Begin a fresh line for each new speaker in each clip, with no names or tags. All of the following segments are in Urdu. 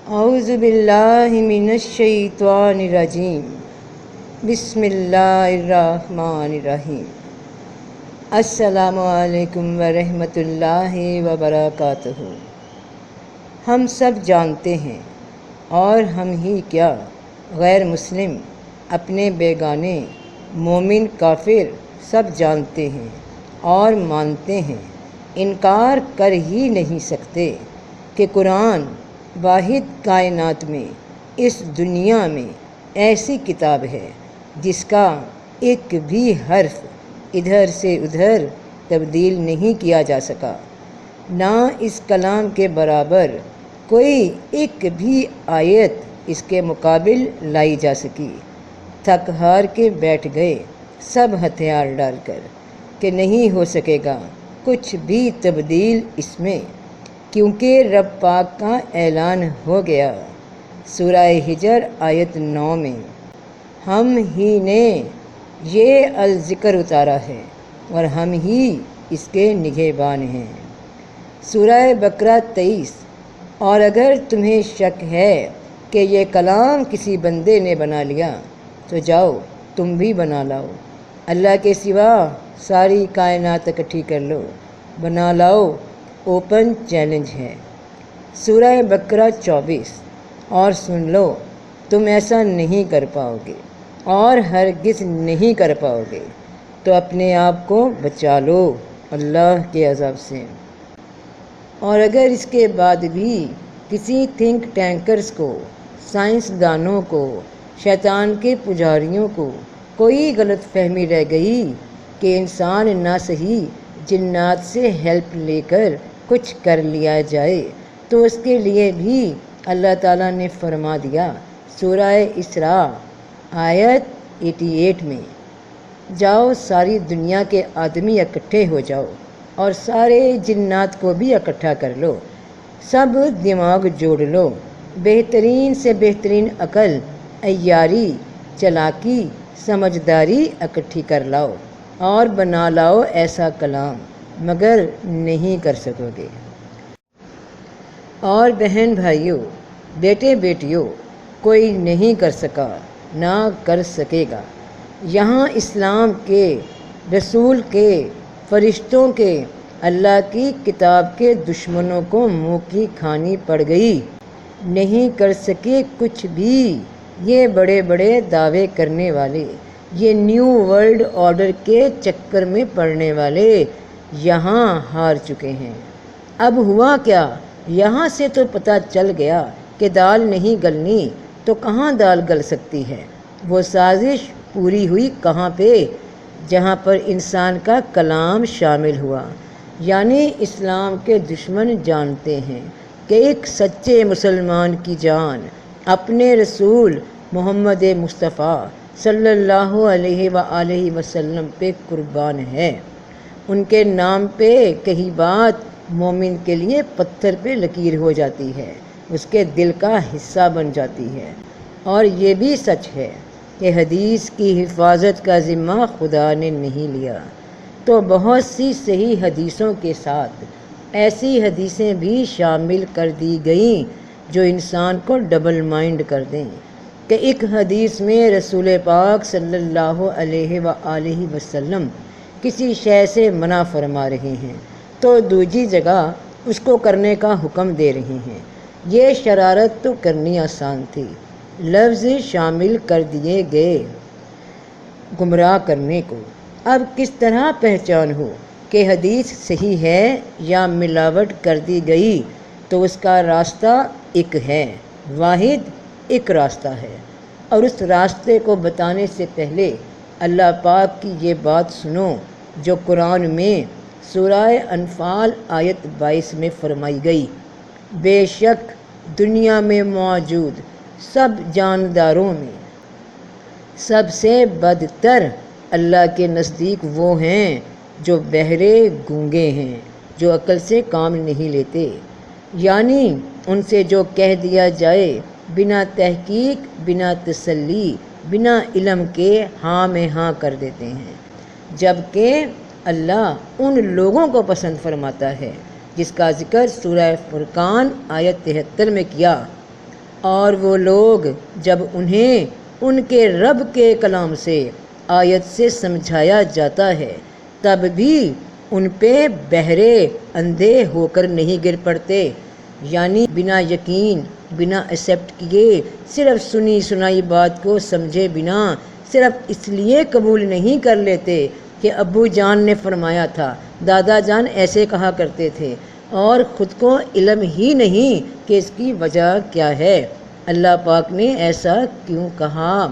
اعوذ باللہ من الشیطان الرجیم بسم اللہ الرحمن الرحیم۔ السلام علیکم ورحمۃ اللہ وبرکاتہ۔ ہم سب جانتے ہیں، اور ہم ہی کیا غیر مسلم اپنے بیگانے مومن کافر سب جانتے ہیں اور مانتے ہیں، انکار کر ہی نہیں سکتے کہ قرآن واحد کائنات میں اس دنیا میں ایسی کتاب ہے جس کا ایک بھی حرف ادھر سے ادھر تبدیل نہیں کیا جا سکا، نہ اس کلام کے برابر کوئی ایک بھی آیت اس کے مقابل لائی جا سکی۔ تھک ہار کے بیٹھ گئے سب ہتھیار ڈال کر کہ نہیں ہو سکے گا کچھ بھی تبدیل اس میں، کیونکہ رب پاک کا اعلان ہو گیا۔ سورہ ہجر آیت 9 میں ہم ہی نے یہ الذکر اتارا ہے اور ہم ہی اس کے نگہبان ہیں۔ سورہ بقرہ 23۔ اور اگر تمہیں شک ہے کہ یہ کلام کسی بندے نے بنا لیا تو جاؤ تم بھی بنا لاؤ، اللہ کے سوا ساری کائنات اکٹھی کر لو، بنا لاؤ، اوپن چیلنج ہے۔ سورہ بقرہ 24۔ اور سن لو تم ایسا نہیں کر پاؤ گے اور ہرگز نہیں کر پاؤ گے، تو اپنے آپ کو بچا لو اللہ کے عذاب سے۔ اور اگر اس کے بعد بھی کسی تھنک ٹینکرز کو، سائنسدانوں کو، شیطان کے پجاریوں کو کوئی غلط فہمی رہ گئی کہ انسان نہ صحیح جنات سے ہیلپ لے کر کچھ کر لیا جائے، تو اس کے لیے بھی اللہ تعالیٰ نے فرما دیا سورہ اسراء آیت 88 میں، جاؤ ساری دنیا کے آدمی اکٹھے ہو جاؤ اور سارے جنات کو بھی اکٹھا کر لو، سب دماغ جوڑ لو، بہترین سے بہترین عقل، عیاری، چلاکی، سمجھداری اکٹھی کر لاؤ اور بنا لاؤ ایسا کلام، مگر نہیں کر سکو گے۔ اور بہن بھائیوں، بیٹے بیٹیوں، کوئی نہیں کر سکا نہ کر سکے گا۔ یہاں اسلام کے، رسول کے، فرشتوں کے، اللہ کی کتاب کے دشمنوں کو منہ کی کھانی پڑ گئی، نہیں کر سکے کچھ بھی۔ یہ بڑے بڑے دعوے کرنے والے، یہ نیو ورلڈ آرڈر کے چکر میں پڑنے والے یہاں ہار چکے ہیں۔ اب ہوا کیا؟ یہاں سے تو پتہ چل گیا کہ دال نہیں گلنی تو کہاں دال گل سکتی ہے۔ وہ سازش پوری ہوئی کہاں پہ؟ جہاں پر انسان کا کلام شامل ہوا۔ یعنی اسلام کے دشمن جانتے ہیں کہ ایک سچے مسلمان کی جان اپنے رسول محمد مصطفیٰ صلی اللہ علیہ وآلہ وسلم پہ قربان ہے۔ ان کے نام پہ کہیں بات مومن کے لیے پتھر پہ لکیر ہو جاتی ہے، اس کے دل کا حصہ بن جاتی ہے۔ اور یہ بھی سچ ہے کہ حدیث کی حفاظت کا ذمہ خدا نے نہیں لیا، تو بہت سی صحیح حدیثوں کے ساتھ ایسی حدیثیں بھی شامل کر دی گئیں جو انسان کو ڈبل مائنڈ کر دیں، کہ ایک حدیث میں رسول پاک صلی اللہ علیہ وآلہ وسلم کسی شے سے منع فرما رہے ہیں تو دوسری جگہ اس کو کرنے کا حکم دے رہے ہیں۔ یہ شرارت تو کرنی آسان تھی، لفظ شامل کر دیے گئے گمراہ کرنے کو۔ اب کس طرح پہچان ہو کہ حدیث صحیح ہے یا ملاوٹ کر دی گئی؟ تو اس کا راستہ ایک ہے، واحد ایک راستہ ہے، اور اس راستے کو بتانے سے پہلے اللہ پاک کی یہ بات سنو جو قرآن میں سورہ انفال آیت 22 میں فرمائی گئی، بے شک دنیا میں موجود سب جانداروں میں سب سے بدتر اللہ کے نزدیک وہ ہیں جو بہرے گونگے ہیں، جو عقل سے کام نہیں لیتے۔ یعنی ان سے جو کہہ دیا جائے بنا تحقیق، بنا تسلی، بنا علم کے ہاں میں ہاں کر دیتے ہیں، جبکہ اللہ ان لوگوں کو پسند فرماتا ہے جس کا ذکر سورہ فرقان آیت 73 میں کیا، اور وہ لوگ جب انہیں ان کے رب کے کلام سے آیت سے سمجھایا جاتا ہے تب بھی ان پہ بہرے اندھے ہو کر نہیں گر پڑتے، یعنی بنا یقین، بنا ایکسیپٹ کیے، صرف سنی سنائی بات کو سمجھے بنا صرف اس لیے قبول نہیں کر لیتے کہ ابو جان نے فرمایا تھا، دادا جان ایسے کہا کرتے تھے، اور خود کو علم ہی نہیں کہ اس کی وجہ کیا ہے، اللہ پاک نے ایسا کیوں کہا،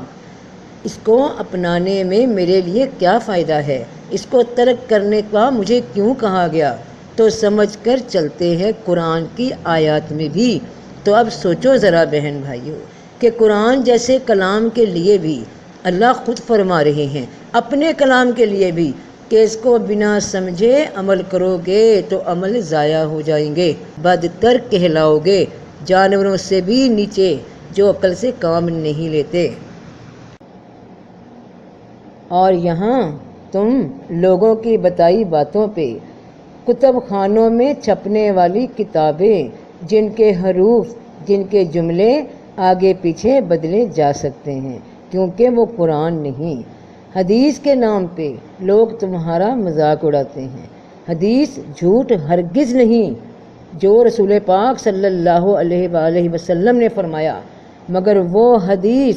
اس کو اپنانے میں میرے لیے کیا فائدہ ہے، اس کو ترک کرنے کا مجھے کیوں کہا گیا، تو سمجھ کر چلتے ہیں قرآن کی آیات میں بھی۔ تو اب سوچو ذرا بہن بھائیوں کہ قرآن جیسے کلام کے لیے بھی اللہ خود فرما رہے ہیں، اپنے کلام کے لیے بھی، کہ اس کو بنا سمجھے عمل کرو گے تو عمل ضائع ہو جائیں گے، بدتر کہلاؤ گے، جانوروں سے بھی نیچے جو عقل سے کام نہیں لیتے۔ اور یہاں تم لوگوں کی بتائی باتوں پہ کتب خانوں میں چھپنے والی کتابیں جن کے حروف، جن کے جملے آگے پیچھے بدلے جا سکتے ہیں کیونکہ وہ قرآن نہیں، حدیث کے نام پہ لوگ تمہارا مذاق اڑاتے ہیں، حدیث جھوٹ ہرگز نہیں، جو رسول پاک صلی اللہ علیہ وآلہ وسلم نے فرمایا، مگر وہ حدیث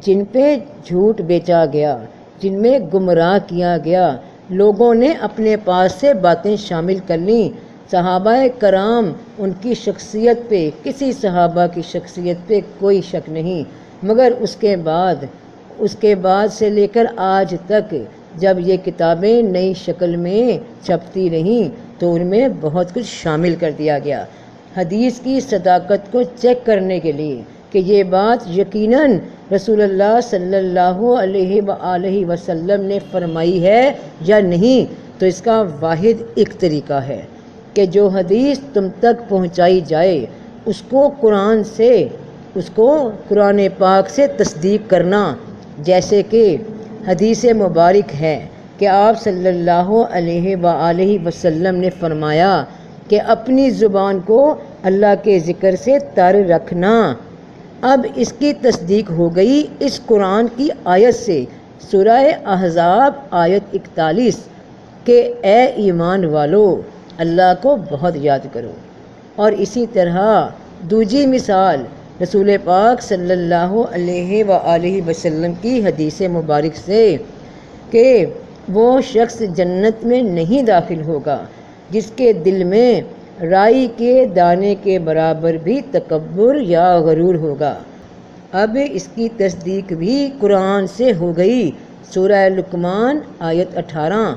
جن پہ جھوٹ بیچا گیا، جن میں گمراہ کیا گیا، لوگوں نے اپنے پاس سے باتیں شامل کر لیں، صحابہ کرام ان کی شخصیت پہ، کسی صحابہ کی شخصیت پہ کوئی شک نہیں، مگر اس کے بعد سے لے کر آج تک جب یہ کتابیں نئی شکل میں چھپتی رہیں تو ان میں بہت کچھ شامل کر دیا گیا، حدیث کی صداقت کو چیک کرنے کے لیے کہ یہ بات یقیناً رسول اللہ صلی اللہ علیہ وآلہ وسلم نے فرمائی ہے یا نہیں، تو اس کا واحد ایک طریقہ ہے کہ جو حدیث تم تک پہنچائی جائے اس کو قرآن پاک سے تصدیق کرنا، جیسے کہ حدیث مبارک ہے کہ آپ صلی اللہ علیہ وآلہ وسلم نے فرمایا کہ اپنی زبان کو اللہ کے ذکر سے تر رکھنا۔ اب اس کی تصدیق ہو گئی اس قرآن کی آیت سے، سورہ احزاب آیت 41 کہ اے ایمان والو اللہ کو بہت یاد کرو، اور اسی طرح دوسری مثال رسول پاک صلی اللہ علیہ وآلہ وسلم کی حدیث مبارک سے کہ وہ شخص جنت میں نہیں داخل ہوگا جس کے دل میں رائی کے دانے کے برابر بھی تکبر یا غرور ہوگا۔ اب اس کی تصدیق بھی قرآن سے ہو گئی، سورہ لقمان آیت 18،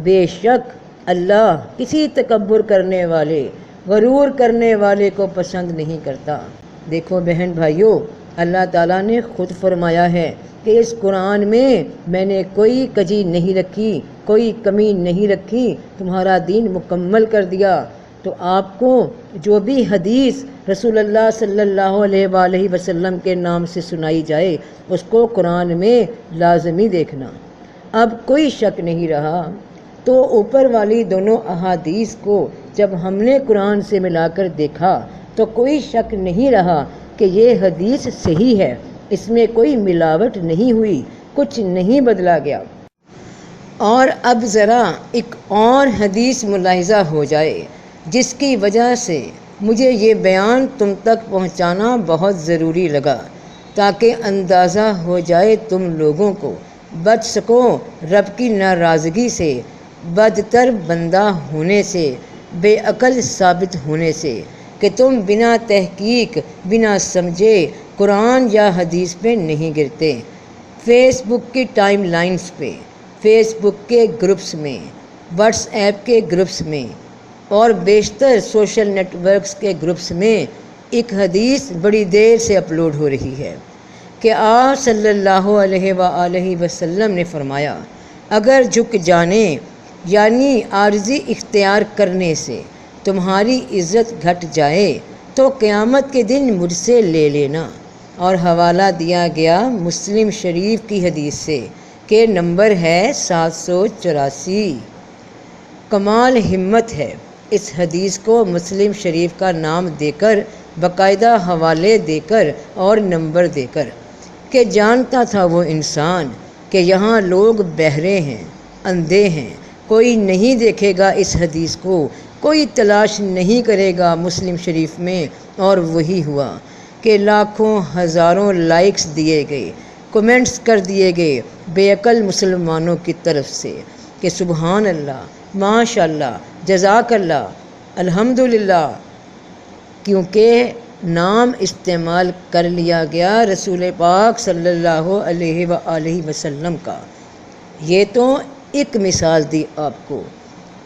بے شک اللہ کسی تکبر کرنے والے، غرور کرنے والے کو پسند نہیں کرتا۔ دیکھو بہن بھائیو، اللہ تعالیٰ نے خود فرمایا ہے کہ اس قرآن میں میں نے کوئی کجی نہیں رکھی، کوئی کمی نہیں رکھی، تمہارا دین مکمل کر دیا۔ تو آپ کو جو بھی حدیث رسول اللہ صلی اللہ علیہ وآلہ وسلم کے نام سے سنائی جائے اس کو قرآن میں لازمی دیکھنا۔ اب کوئی شک نہیں رہا، تو اوپر والی دونوں احادیث کو جب ہم نے قرآن سے ملا کر دیکھا تو کوئی شک نہیں رہا کہ یہ حدیث صحیح ہے، اس میں کوئی ملاوٹ نہیں ہوئی، کچھ نہیں بدلا گیا۔ اور اب ذرا ایک اور حدیث ملاحظہ ہو جائے جس کی وجہ سے مجھے یہ بیان تم تک پہنچانا بہت ضروری لگا، تاکہ اندازہ ہو جائے تم لوگوں کو، بچ سکو رب کی ناراضگی سے، بدتر بندہ ہونے سے، بے عقل ثابت ہونے سے، کہ تم بنا تحقیق، بنا سمجھے قرآن یا حدیث پہ نہیں گرتے، فیس بک کی ٹائم لائنز پہ، فیس بک کے گروپس میں، واٹس ایپ کے گروپس میں اور بیشتر سوشل نیٹ ورکس کے گروپس میں ایک حدیث بڑی دیر سے اپلوڈ ہو رہی ہے کہ آپ صلی اللہ علیہ وآلہ وسلم نے فرمایا، اگر جھک جانے یعنی عارضی اختیار کرنے سے تمہاری عزت گھٹ جائے تو قیامت کے دن مجھ سے لے لینا۔ اور حوالہ دیا گیا مسلم شریف کی حدیث سے کہ نمبر ہے 784۔ کمال ہمت ہے اس حدیث کو مسلم شریف کا نام دے کر باقاعدہ حوالے دے کر اور نمبر دے کر، کہ جانتا تھا وہ انسان کہ یہاں لوگ بہرے ہیں، اندھے ہیں، کوئی نہیں دیکھے گا اس حدیث کو، کوئی تلاش نہیں کرے گا مسلم شریف میں۔ اور وہی ہوا کہ لاکھوں ہزاروں لائکس دیے گئے، کومنٹس کر دیے گئے بے عقل مسلمانوں کی طرف سے کہ سبحان اللہ، ماشاء اللہ، جزاک اللہ، الحمدللہ، کیونکہ نام استعمال کر لیا گیا رسول پاک صلی اللہ علیہ وآلہ وسلم کا۔ یہ تو ایک مثال دی آپ کو،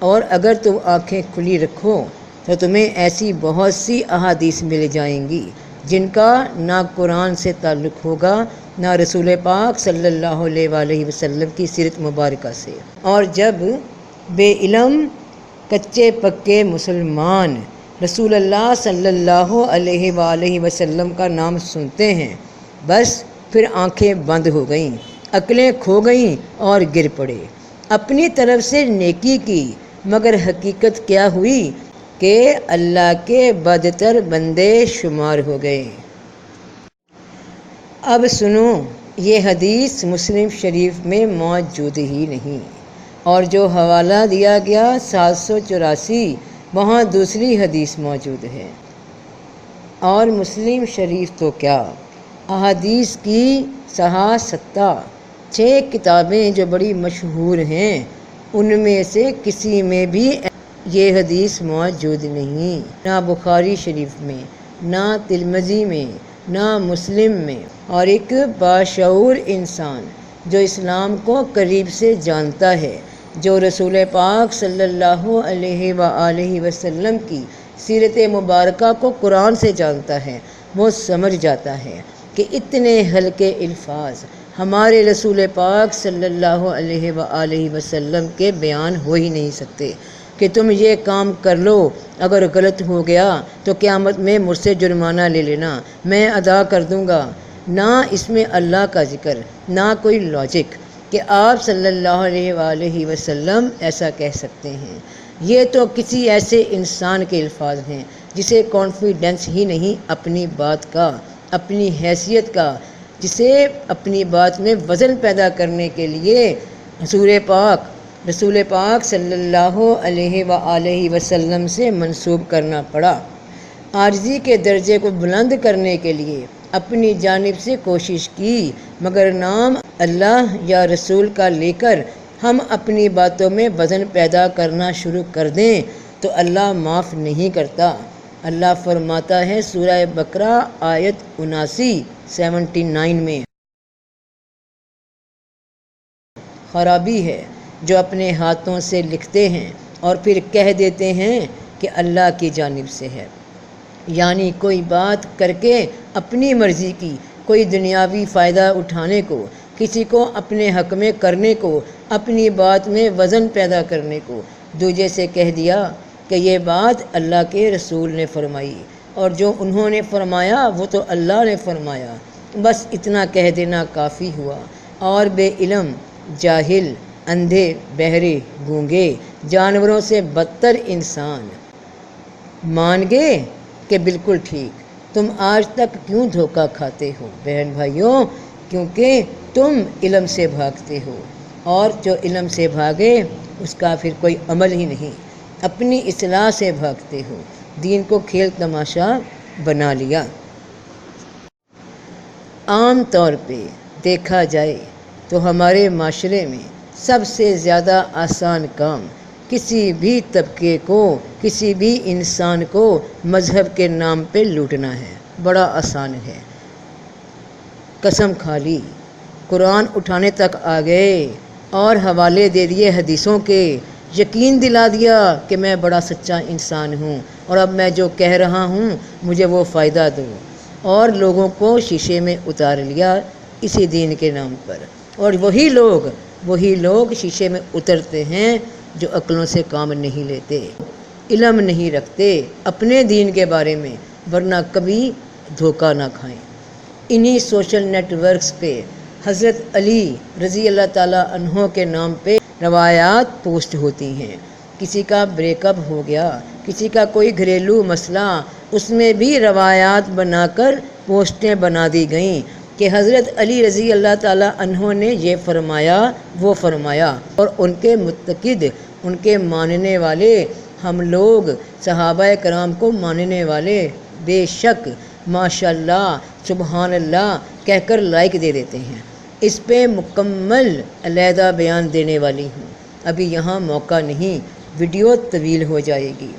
اور اگر تم آنکھیں کھلی رکھو تو تمہیں ایسی بہت سی احادیث مل جائیں گی جن کا نہ قرآن سے تعلق ہوگا نہ رسول پاک صلی اللہ علیہ وآلہ وسلم کی سیرت مبارکہ سے۔ اور جب بے علم کچے پکے مسلمان رسول اللہ صلی اللہ علیہ وآلہ وسلم کا نام سنتے ہیں، بس پھر آنکھیں بند ہو گئیں، عقلیں کھو گئیں اور گر پڑے۔ اپنی طرف سے نیکی کی، مگر حقیقت کیا ہوئی کہ اللہ کے بدتر بندے شمار ہو گئے۔ اب سنو، یہ حدیث مسلم شریف میں موجود ہی نہیں، اور جو حوالہ دیا گیا 784، وہاں دوسری حدیث موجود ہے۔ اور مسلم شریف تو کیا، احادیث کی صحاح 6 کتابیں جو بڑی مشہور ہیں، ان میں سے کسی میں بھی یہ حدیث موجود نہیں، نہ بخاری شریف میں، نہ ترمذی میں، نہ مسلم میں۔ اور ایک باشعور انسان جو اسلام کو قریب سے جانتا ہے، جو رسول پاک صلی اللہ علیہ وآلہ وسلم کی سیرت مبارکہ کو قرآن سے جانتا ہے، وہ سمجھ جاتا ہے کہ اتنے ہلکے الفاظ ہمارے رسول پاک صلی اللہ علیہ وآلہ وسلم کے بیان ہو ہی نہیں سکتے کہ تم یہ کام کر لو، اگر غلط ہو گیا تو قیامت میں مجھ سے جرمانہ لے لینا، میں ادا کر دوں گا۔ نہ اس میں اللہ کا ذکر، نہ کوئی لاجک کہ آپ صلی اللہ علیہ وآلہ وسلم ایسا کہہ سکتے ہیں۔ یہ تو کسی ایسے انسان کے الفاظ ہیں جسے کانفیڈنس ہی نہیں اپنی بات کا، اپنی حیثیت کا، جسے اپنی بات میں وزن پیدا کرنے کے لیے رسول پاک صلی اللہ علیہ وآلہ وسلم سے منسوب کرنا پڑا۔ عاجزی کے درجے کو بلند کرنے کے لیے اپنی جانب سے کوشش کی، مگر نام اللہ یا رسول کا لے کر ہم اپنی باتوں میں وزن پیدا کرنا شروع کر دیں تو اللہ معاف نہیں کرتا۔ اللہ فرماتا ہے سورہ بقرہ آیت 79 میں، خرابی ہے جو اپنے ہاتھوں سے لکھتے ہیں اور پھر کہہ دیتے ہیں کہ اللہ کی جانب سے ہے۔ یعنی کوئی بات کر کے اپنی مرضی کی، کوئی دنیاوی فائدہ اٹھانے کو، کسی کو اپنے حق میں کرنے کو، اپنی بات میں وزن پیدا کرنے کو، دوسرے سے کہہ دیا کہ یہ بات اللہ کے رسول نے فرمائی، اور جو انہوں نے فرمایا وہ تو اللہ نے فرمایا، بس اتنا کہہ دینا کافی ہوا۔ اور بے علم، جاہل، اندھے، بہرے، گونگے، جانوروں سے بدتر انسان مان گئے کہ بالکل ٹھیک۔ تم آج تک کیوں دھوکہ کھاتے ہو بہن بھائیوں؟ کیونکہ تم علم سے بھاگتے ہو، اور جو علم سے بھاگے اس کا پھر کوئی عمل ہی نہیں، اپنی اصلاح سے بھاگتے ہو، دین کو کھیل تماشا بنا لیا۔ عام طور پہ دیکھا جائے تو ہمارے معاشرے میں سب سے زیادہ آسان کام کسی بھی طبقے کو، کسی بھی انسان کو مذہب کے نام پہ لوٹنا ہے، بڑا آسان ہے۔ قسم کھا لی، قرآن اٹھانے تک آ گئے اور حوالے دے دیے حدیثوں کے، یقین دلا دیا کہ میں بڑا سچا انسان ہوں اور اب میں جو کہہ رہا ہوں مجھے وہ فائدہ دو، اور لوگوں کو شیشے میں اتار لیا اسی دین کے نام پر۔ اور وہی لوگ شیشے میں اترتے ہیں جو عقلوں سے کام نہیں لیتے، علم نہیں رکھتے اپنے دین کے بارے میں، ورنہ کبھی دھوکہ نہ کھائیں۔ انہی سوشل نیٹ ورکس پہ حضرت علی رضی اللہ تعالیٰ عنہ کے نام پہ روایات پوسٹ ہوتی ہیں۔ کسی کا بریک اپ ہو گیا، کسی کا کوئی گھریلو مسئلہ اس میں بھی روایات بنا کر پوسٹیں بنا دی گئیں کہ حضرت علی رضی اللہ تعالیٰ عنہ نے یہ فرمایا وہ فرمایا، اور ان کے متقد، ان کے ماننے والے، ہم لوگ صحابہ کرام کو ماننے والے بے شک ماشاءاللہ سبحان اللہ کہہ کر لائک دے دیتے ہیں۔ اس پہ مکمل علیحدہ بیان دینے والی ہوں، ابھی یہاں موقع نہیں، ویڈیو طویل ہو جائے گی۔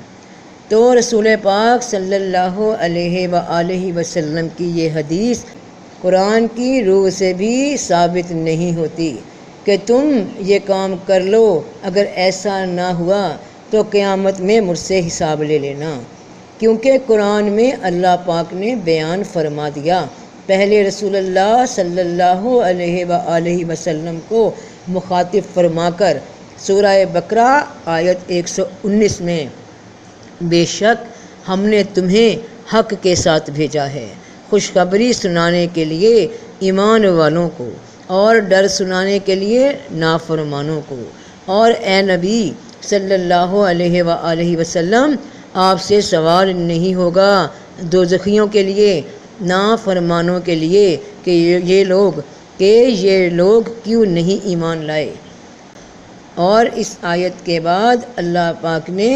تو رسول پاک صلی اللہ علیہ وآلہ وسلم کی یہ حدیث قرآن کی روح سے بھی ثابت نہیں ہوتی کہ تم یہ کام کر لو، اگر ایسا نہ ہوا تو قیامت میں مجھ سے حساب لے لینا، کیونکہ قرآن میں اللہ پاک نے بیان فرما دیا، پہلے رسول اللہ صلی اللہ علیہ وآلہ وسلم کو مخاطب فرما کر سورہ بقرہ آیت 119 میں بے شک ہم نے تمہیں حق کے ساتھ بھیجا ہے، خوشخبری سنانے کے لیے ایمان والوں کو اور ڈر سنانے کے لیے نافرمانوں کو، اور اے نبی صلی اللہ علیہ وآلہ وسلم آپ سے سوال نہیں ہوگا دوزخیوں کے لیے، نافرمانوں کے لیے کہ یہ لوگ کیوں نہیں ایمان لائے۔ اور اس آیت کے بعد اللہ پاک نے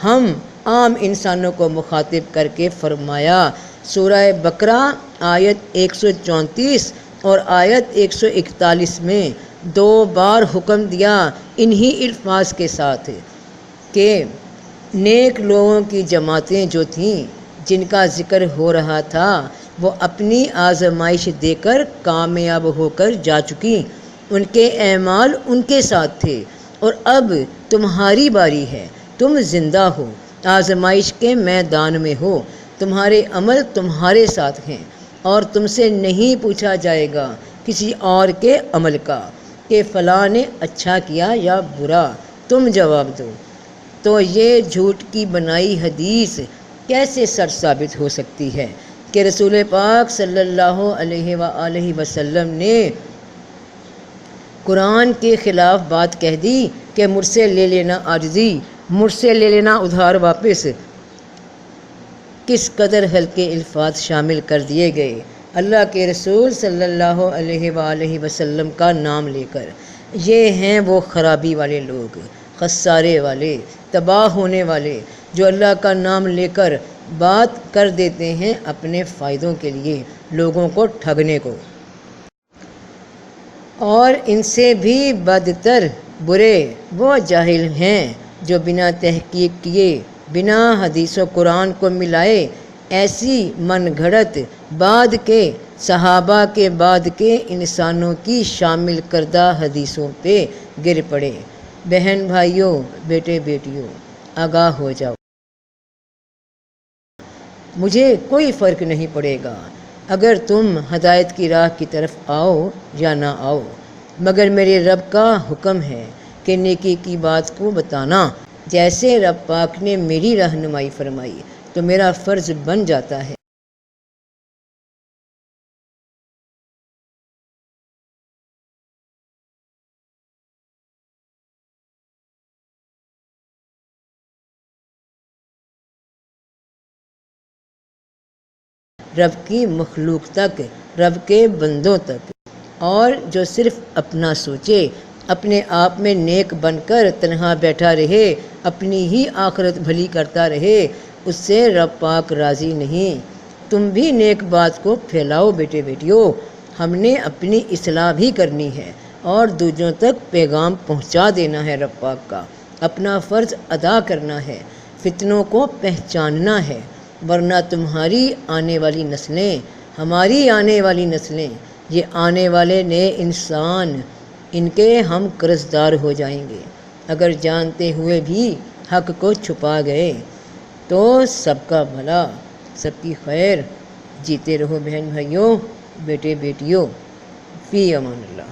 ہم عام انسانوں کو مخاطب کر کے فرمایا، سورہ بقرہ آیت 134 اور آیت 141 میں 2 بار حکم دیا انہی الفاظ کے ساتھ کہ نیک لوگوں کی جماعتیں جو تھیں جن کا ذکر ہو رہا تھا وہ اپنی آزمائش دے کر کامیاب ہو کر جا چکی، ان کے اعمال ان کے ساتھ تھے، اور اب تمہاری باری ہے، تم زندہ ہو، آزمائش کے میدان میں ہو، تمہارے عمل تمہارے ساتھ ہیں، اور تم سے نہیں پوچھا جائے گا کسی اور کے عمل کا کہ فلاں نے اچھا کیا یا برا، تم جواب دو۔ تو یہ جھوٹ کی بنائی حدیث کیسے سر ثابت ہو سکتی ہے کہ رسول پاک صلی اللہ علیہ وآلہ وسلم نے قرآن کے خلاف بات کہہ دی کہ مجھ سے لے لینا عاجزی، مجھ سے لے لینا ادھار واپس، کس قدر ہلکے الفاظ شامل کر دیے گئے اللہ کے رسول صلی اللہ علیہ وآلہ وسلم کا نام لے کر۔ یہ ہیں وہ خرابی والے لوگ، خسارے والے، تباہ ہونے والے، جو اللہ کا نام لے کر بات کر دیتے ہیں اپنے فائدوں کے لیے، لوگوں کو ٹھگنے کو۔ اور ان سے بھی بدتر برے وہ جاہل ہیں جو بنا تحقیق کیے، بنا حدیث و قرآن کو ملائے ایسی من گھڑت بعد کے صحابہ کے بعد کے انسانوں کی شامل کردہ حدیثوں پہ گر پڑے۔ بہن بھائیوں، بیٹے بیٹیوں، آگاہ ہو جاؤ، مجھے کوئی فرق نہیں پڑے گا اگر تم ہدایت کی راہ کی طرف آؤ یا نہ آؤ، مگر میرے رب کا حکم ہے کہ نیکی کی بات کو بتانا۔ جیسے رب پاک نے میری رہنمائی فرمائی تو میرا فرض بن جاتا ہے رب کی مخلوق تک، رب کے بندوں تک، اور جو صرف اپنا سوچے، اپنے آپ میں نیک بن کر تنہا بیٹھا رہے، اپنی ہی آخرت بھلی کرتا رہے، اس سے رب پاک راضی نہیں۔ تم بھی نیک بات کو پھیلاؤ بیٹے بیٹیوں، ہم نے اپنی اصلاح بھی کرنی ہے اور دوسروں تک پیغام پہنچا دینا ہے رب پاک کا، اپنا فرض ادا کرنا ہے، فتنوں کو پہچاننا ہے، ورنہ تمہاری آنے والی نسلیں، ہماری آنے والی نسلیں، یہ آنے والے نئے انسان، ان کے ہم قرضدار ہو جائیں گے اگر جانتے ہوئے بھی حق کو چھپا گئے۔ تو سب کا بھلا، سب کی خیر، جیتے رہو بہن بھائیوں، بیٹے بیٹیوں، فی امان اللہ۔